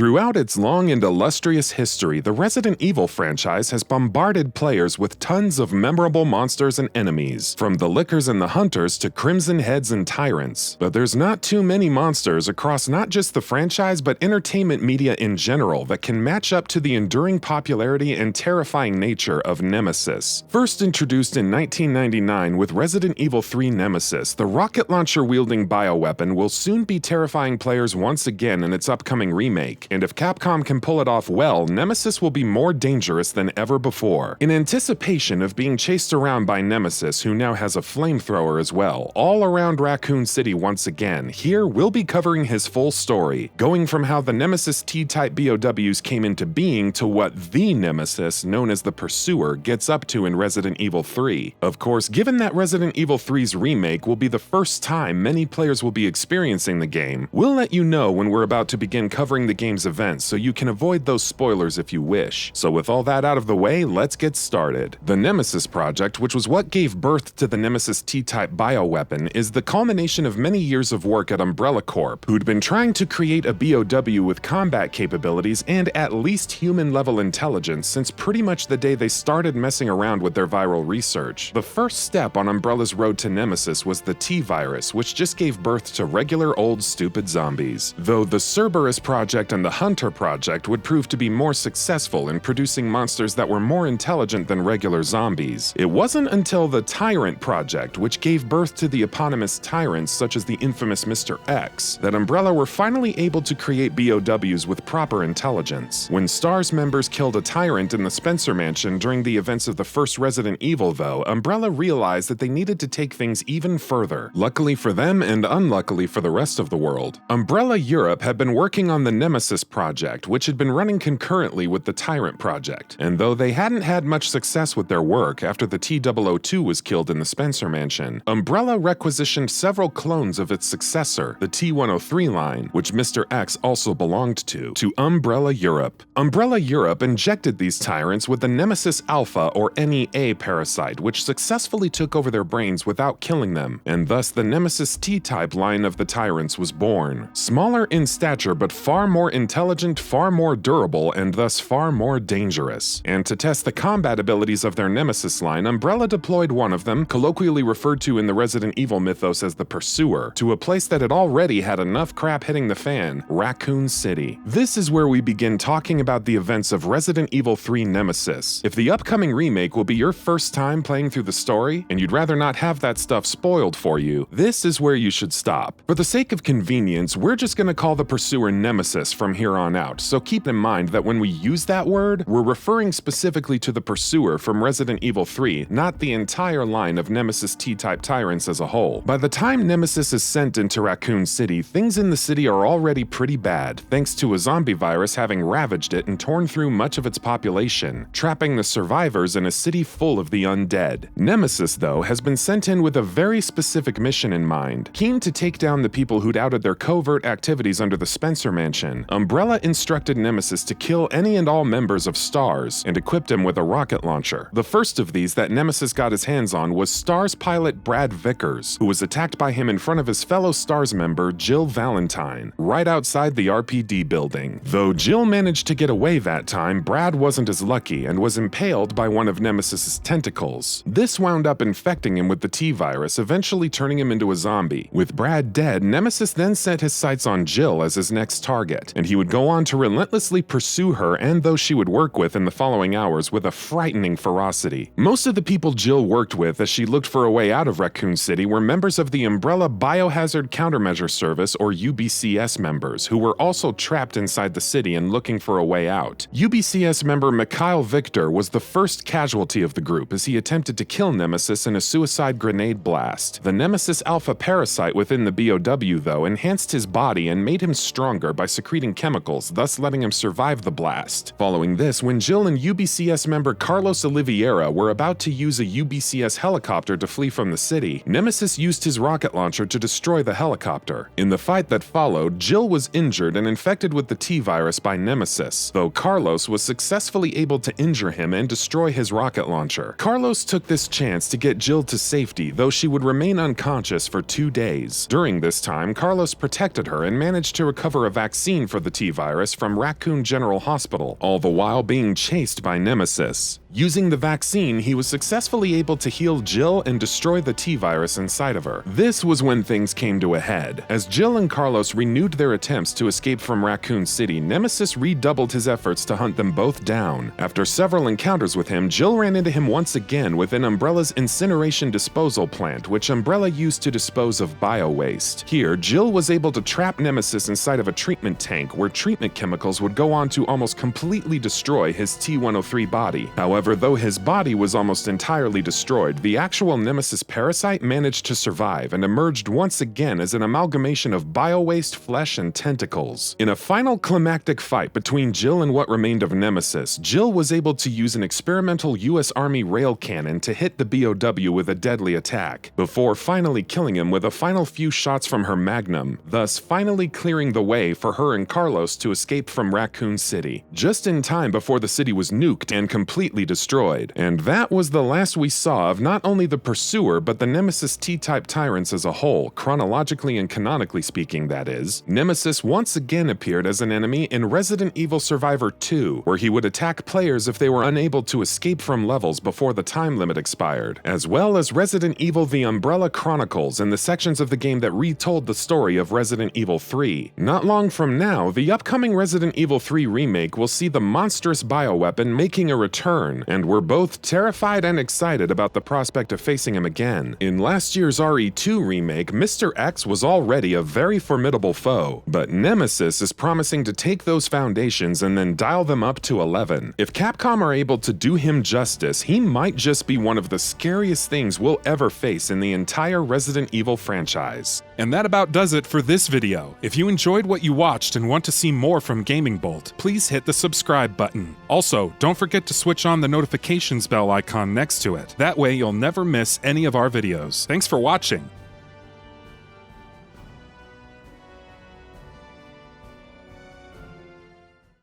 Throughout its long and illustrious history, the Resident Evil franchise has bombarded players with tons of memorable monsters and enemies, from the Lickers and the Hunters to Crimson Heads and Tyrants. But there's not too many monsters across not just the franchise but entertainment media in general that can match up to the enduring popularity and terrifying nature of Nemesis. First introduced in 1999 with Resident Evil 3 Nemesis, the rocket launcher-wielding bioweapon will soon be terrifying players once again in its upcoming remake, and if Capcom can pull it off well, Nemesis will be more dangerous than ever before. In anticipation of being chased around by Nemesis, who now has a flamethrower as well, all around Raccoon City once again, here we'll be covering his full story, going from how the Nemesis T-type BOWs came into being to what the Nemesis, known as the Pursuer, gets up to in Resident Evil 3. Of course, given that Resident Evil 3's remake will be the first time many players will be experiencing the game, we'll let you know when we're about to begin covering the game's events so you can avoid those spoilers if you wish. So with all that out of the way, let's get started. The Nemesis Project, which was what gave birth to the Nemesis T-type bioweapon, is the culmination of many years of work at Umbrella Corp, who'd been trying to create a BOW with combat capabilities and at least human-level intelligence since pretty much the day they started messing around with their viral research. The first step on Umbrella's road to Nemesis was the T-Virus, which just gave birth to regular old stupid zombies. Though the Cerberus Project and the Hunter Project would prove to be more successful in producing monsters that were more intelligent than regular zombies. It wasn't until the Tyrant Project, which gave birth to the eponymous tyrants such as the infamous Mr. X, that Umbrella were finally able to create BOWs with proper intelligence. When STARS members killed a tyrant in the Spencer Mansion during the events of the first Resident Evil, though, Umbrella realized that they needed to take things even further. Luckily for them and unluckily for the rest of the world, Umbrella Europe had been working on the Nemesis Project, which had been running concurrently with the Tyrant Project, and though they hadn't had much success with their work after the T-002 was killed in the Spencer Mansion, Umbrella requisitioned several clones of its successor, the T-103 line, which Mr. X also belonged to Umbrella Europe. Umbrella Europe injected these tyrants with the Nemesis Alpha or NEA parasite, which successfully took over their brains without killing them, and thus the Nemesis T-type line of the tyrants was born. Smaller in stature but far more intelligent, far more durable, and thus far more dangerous. And to test the combat abilities of their Nemesis line, Umbrella deployed one of them, colloquially referred to in the Resident Evil mythos as the Pursuer, to a place that had already had enough crap hitting the fan, Raccoon City. This is where we begin talking about the events of Resident Evil 3 Nemesis. If the upcoming remake will be your first time playing through the story, and you'd rather not have that stuff spoiled for you, this is where you should stop. For the sake of convenience, we're just gonna call the Pursuer Nemesis from here on out, so keep in mind that when we use that word, we're referring specifically to the Pursuer from Resident Evil 3, not the entire line of Nemesis T-type tyrants as a whole. By the time Nemesis is sent into Raccoon City, things in the city are already pretty bad, thanks to a zombie virus having ravaged it and torn through much of its population, trapping the survivors in a city full of the undead. Nemesis, though, has been sent in with a very specific mission in mind. Keen to take down the people who'd outed their covert activities under the Spencer Mansion, Umbrella instructed Nemesis to kill any and all members of STARS and equipped him with a rocket launcher. The first of these that Nemesis got his hands on was STARS pilot Brad Vickers, who was attacked by him in front of his fellow STARS member Jill Valentine, right outside the RPD building. Though Jill managed to get away that time, Brad wasn't as lucky and was impaled by one of Nemesis's tentacles. This wound up infecting him with the T-virus, eventually turning him into a zombie. With Brad dead, Nemesis then set his sights on Jill as his next target, and he would go on to relentlessly pursue her and those she would work with in the following hours with a frightening ferocity. Most of the people Jill worked with as she looked for a way out of Raccoon City were members of the Umbrella Biohazard Countermeasure Service or UBCS members, who were also trapped inside the city and looking for a way out. UBCS member Mikhail Victor was the first casualty of the group as he attempted to kill Nemesis in a suicide grenade blast. The Nemesis Alpha parasite within the BOW, though, enhanced his body and made him stronger by secreting chemicals, thus letting him survive the blast. Following this, when Jill and UBCS member Carlos Oliveira were about to use a UBCS helicopter to flee from the city, Nemesis used his rocket launcher to destroy the helicopter. In the fight that followed, Jill was injured and infected with the T-virus by Nemesis, though Carlos was successfully able to injure him and destroy his rocket launcher. Carlos took this chance to get Jill to safety, though she would remain unconscious for 2 days. During this time, Carlos protected her and managed to recover a vaccine for the the T-Virus from Raccoon General Hospital, all the while being chased by Nemesis. Using the vaccine, he was successfully able to heal Jill and destroy the T-Virus inside of her. This was when things came to a head. As Jill and Carlos renewed their attempts to escape from Raccoon City, Nemesis redoubled his efforts to hunt them both down. After several encounters with him, Jill ran into him once again within Umbrella's incineration disposal plant, which Umbrella used to dispose of bio-waste. Here, Jill was able to trap Nemesis inside of a treatment tank where treatment chemicals would go on to almost completely destroy his T-103 body. However, though his body was almost entirely destroyed, the actual Nemesis parasite managed to survive and emerged once again as an amalgamation of bio-waste, flesh, and tentacles. In a final climactic fight between Jill and what remained of Nemesis, Jill was able to use an experimental US Army rail cannon to hit the BOW with a deadly attack, before finally killing him with a final few shots from her Magnum, thus finally clearing the way for her and Carlos to escape from Raccoon City, just in time before the city was nuked and completely destroyed. And that was the last we saw of not only the Pursuer, but the Nemesis T-type tyrants as a whole, chronologically and canonically speaking, that is. Nemesis once again appeared as an enemy in Resident Evil Survivor 2, where he would attack players if they were unable to escape from levels before the time limit expired, as well as Resident Evil The Umbrella Chronicles and the sections of the game that retold the story of Resident Evil 3. Not long from now, the upcoming Resident Evil 3 remake will see the monstrous bioweapon making a return, and we're both terrified and excited about the prospect of facing him again. In last year's RE2 remake, Mr. X was already a very formidable foe, but Nemesis is promising to take those foundations and then dial them up to 11. If Capcom are able to do him justice, he might just be one of the scariest things we'll ever face in the entire Resident Evil franchise. And that about does it for this video. If you enjoyed what you watched and want to see more from Gaming Bolt, please hit the subscribe button. Also, don't forget to switch on the notifications bell icon next to it. That way you'll never miss any of our videos. Thanks for watching.